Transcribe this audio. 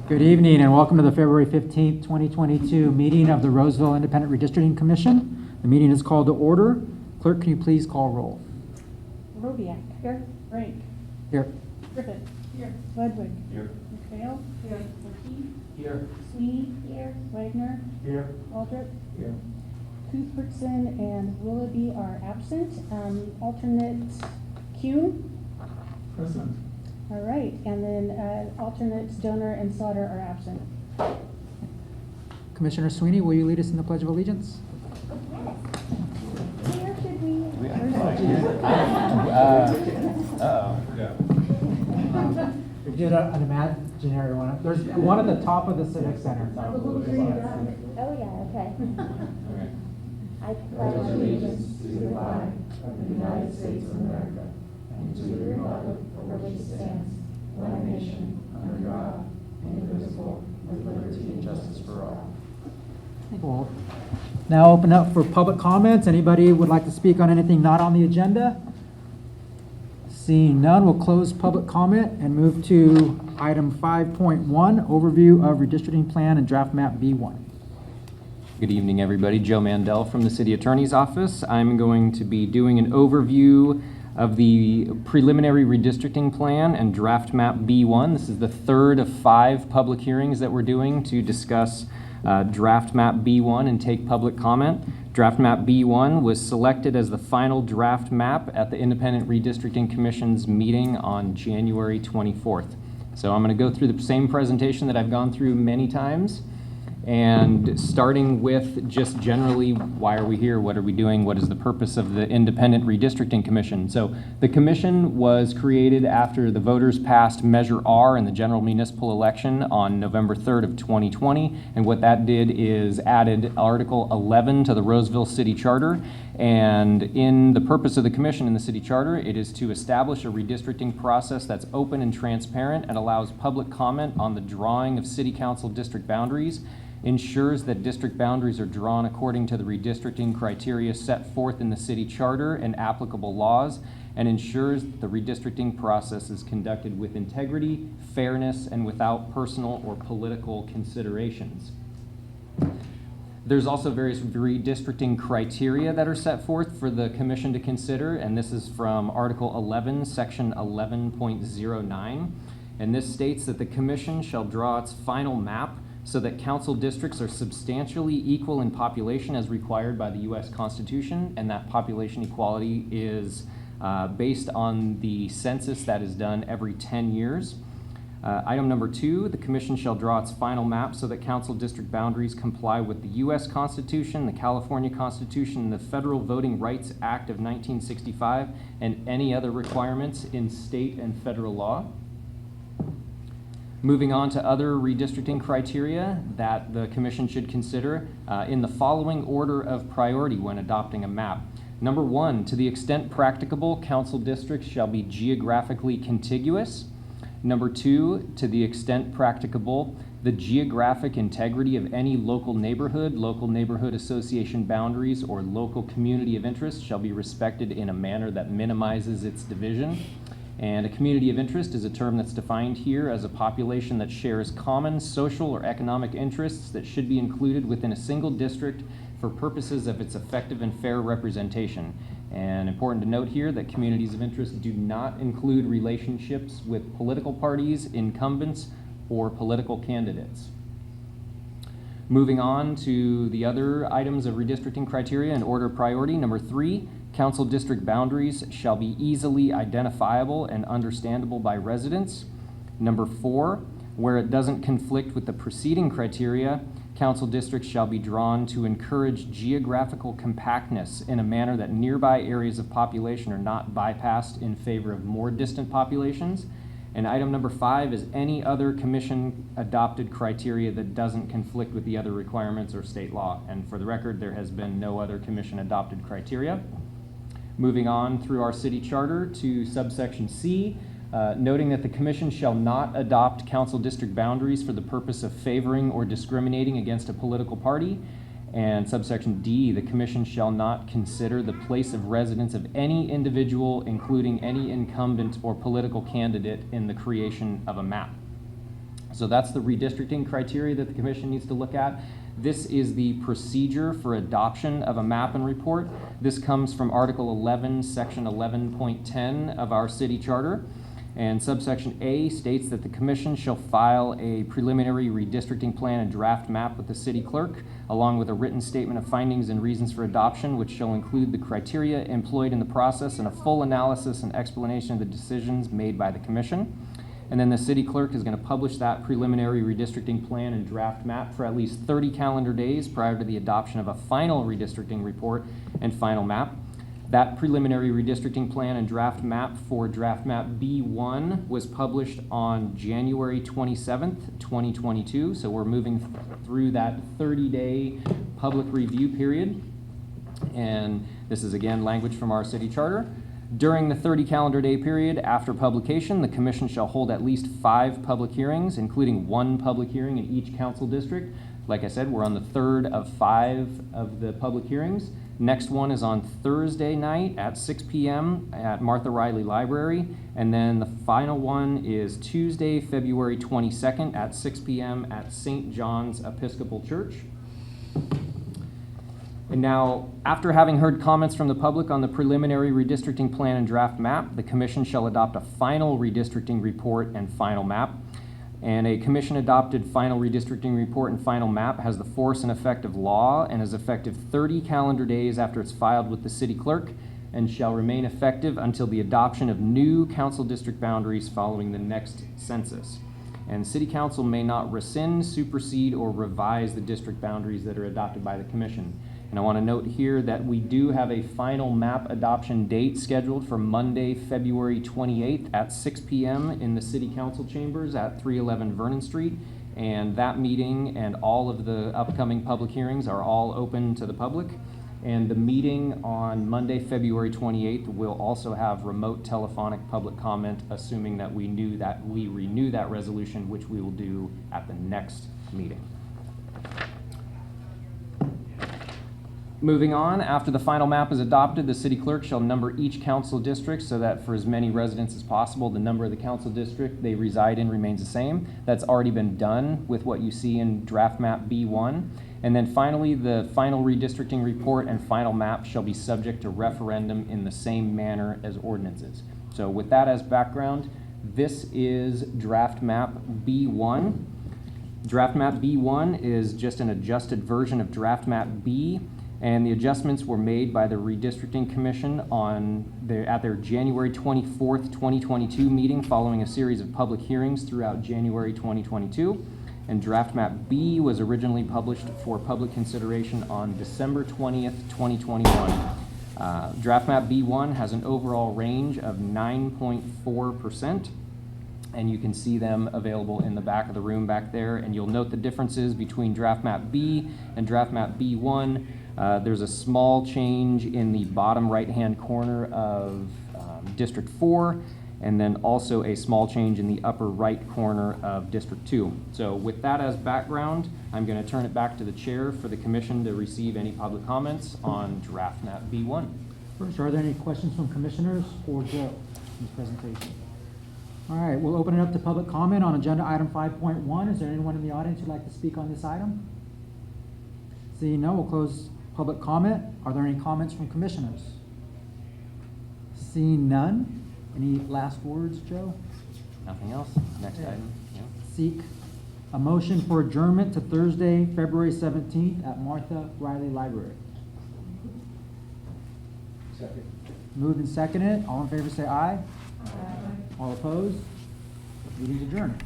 Good evening and welcome to the February 15th, 2022 meeting of the Roseville Independent Redistricting Commission. The meeting is called to order. Clerk, can you please call roll? Robiak. Here. Rank. Here. Griffith. Here. Ludwig. Here. McPhail. Here. McKee. Here. Sweeney. Here. Wagner. Here. Aldrich. Here. Cuthbertson and Willoughby are absent. Alternate Kuhn. Present. All right, and then alternates Donor and Sauter are absent. Commissioner Sweeney, will you lead us in the Pledge of Allegiance? Where should we? We did an imaginary one. There's one at the top of the Civic Center. Oh, yeah, okay. I pledge allegiance to the flag of the United States of America and to the republic for which it stands, one nation, under God, indivisible, with liberty and justice for all. We'll now open up for public comments. Anybody would like to speak on anything not on the agenda? Seeing none, we'll close public comment and move to item 5.1, overview of redistricting plan and draft map B1. Good evening, everybody. Joe Mandel from the City Attorney's Office. I'm going to be doing an overview of the preliminary redistricting plan and draft map B1. This is the third of 5 public hearings that we're doing to discuss draft map B1 and take public comment. Draft map B1 was selected as the final draft map at the Independent Redistricting Commission's meeting on January 24th. So I'm going to go through the same presentation that I've gone through many times. And starting with just generally, why are we here? What are we doing? What is the purpose of the Independent Redistricting Commission? So the commission was created after the voters passed Measure R in the general municipal election on November 3rd of 2020. And what that did is added Article 11 to the Roseville City Charter. And in the purpose of the commission in the city charter, it is to establish a redistricting process that's open and transparent and allows public comment on the drawing of city council district boundaries, ensures that district boundaries are drawn according to the redistricting criteria set forth in the city charter and applicable laws, and ensures that the redistricting process is conducted with integrity, fairness, and without personal or political considerations. There's also various redistricting criteria that are set forth for the commission to consider, and this is from Article 11, Section 11.09. And this states that the commission shall draw its final map so that council districts are substantially equal in population as required by the U.S. Constitution, and that population equality is based on the census that is done every 10 years. Item number 2, the commission shall draw its final map so that council district boundaries comply with the U.S. Constitution, the California Constitution, and the Federal Voting Rights Act of 1965, and any other requirements in state and federal law. Moving on to other redistricting criteria that the commission should consider in the following order of priority when adopting a map. Number 1, to the extent practicable, council districts shall be geographically contiguous. Number 2, to the extent practicable, the geographic integrity of any local neighborhood association boundaries, or local community of interest shall be respected in a manner that minimizes its division. And a community of interest is a term that's defined here as a population that shares common social or economic interests that should be included within a single district for purposes of its effective and fair representation. And important to note here that communities of interest do not include relationships with political parties, incumbents, or political candidates. Moving on to the other items of redistricting criteria in order of priority. Number 3, council district boundaries shall be easily identifiable and understandable by residents. Number 4, where it doesn't conflict with the preceding criteria, council districts shall be drawn to encourage geographical compactness in a manner that nearby areas of population are not bypassed in favor of more distant populations. And item number 5 is any other commission adopted criteria that doesn't conflict with the other requirements or state law. And for the record, there has been no other commission adopted criteria. Moving on through our city charter to subsection C, noting that the commission shall not adopt council district boundaries for the purpose of favoring or discriminating against a political party. And subsection D, the commission shall not consider the place of residence of any individual, including any incumbent or political candidate, in the creation of a map. So that's the redistricting criteria that the commission needs to look at. This is the procedure for adoption of a map and report. This comes from Article 11, Section 11.10 of our city charter. And subsection A states that the commission shall file a preliminary redistricting plan and draft map with the city clerk, along with a written statement of findings and reasons for adoption, which shall include the criteria employed in the process and a full analysis and explanation of the decisions made by the commission. And then the city clerk is going to publish that preliminary redistricting plan and draft map for at least 30 calendar days prior to the adoption of a final redistricting report and final map. That preliminary redistricting plan and draft map for draft map B1 was published on January 27th, 2022. So we're moving through that 30-day public review period. And this is again language from our city charter. During the 30 calendar day period after publication, the commission shall hold at least 5 public hearings, including 1 public hearing in each council district. Like I said, we're on the 3rd of 5 of the public hearings. Next one is on Thursday night at 6 p.m. at Martha Riley Library. And then the final one is Tuesday, February 22nd at 6 p.m. at St. John's Episcopal Church. And now, after having heard comments from the public on the preliminary redistricting plan and draft map, the commission shall adopt a final redistricting report and final map. And a commission-adopted final redistricting report and final map has the force and effect of law and is effective 30 calendar days after it's filed with the city clerk and shall remain effective until the adoption of new council district boundaries following the next census. And city council may not rescind, supersede, or revise the district boundaries that are adopted by the commission. And I want to note here that we do have a final map adoption date scheduled for Monday, February 28th at 6 p.m. in the City Council chambers at 311 Vernon Street. And that meeting and all of the upcoming public hearings are all open to the public. And the meeting on Monday, February 28th will also have remote telephonic public comment, assuming that we renew that resolution, which we will do at the next meeting. Moving on, after the final map is adopted, the city clerk shall number each council district so that for as many residents as possible, the number of the council district they reside in remains the same. That's already been done with what you see in draft map B1. And then finally, the final redistricting report and final map shall be subject to referendum in the same manner as ordinances. So with that as background, this is draft map B1. Draft map B1 is just an adjusted version of draft map B. And the adjustments were made by the Redistricting Commission at their January 24th, 2022 meeting following a series of public hearings throughout January 2022. And draft map B was originally published for public consideration on December 20th, 2021. Draft map B1 has an overall range of 9.4%. And you can see them available in the back of the room back there. And you'll note the differences between draft map B and draft map B1. There's a small change in the bottom right-hand corner of District 4, and then also a small change in the upper right corner of District 2. So with that as background, I'm going to turn it back to the chair for the commission to receive any public comments on draft map B1. First, are there any questions from commissioners for Joe in this presentation? All right, we'll open it up to public comment on agenda item 5.1. Is there anyone in the audience who'd like to speak on this item? Seeing no, we'll close public comment. Are there any comments from commissioners? Seeing none. Any last words, Joe? Nothing else? Next item. Yeah. Seek a motion for adjournment to Thursday, February 17th at Martha Riley Library. Second. Moved and seconded. All in favor say aye. Aye. All opposed? Meeting's adjourned.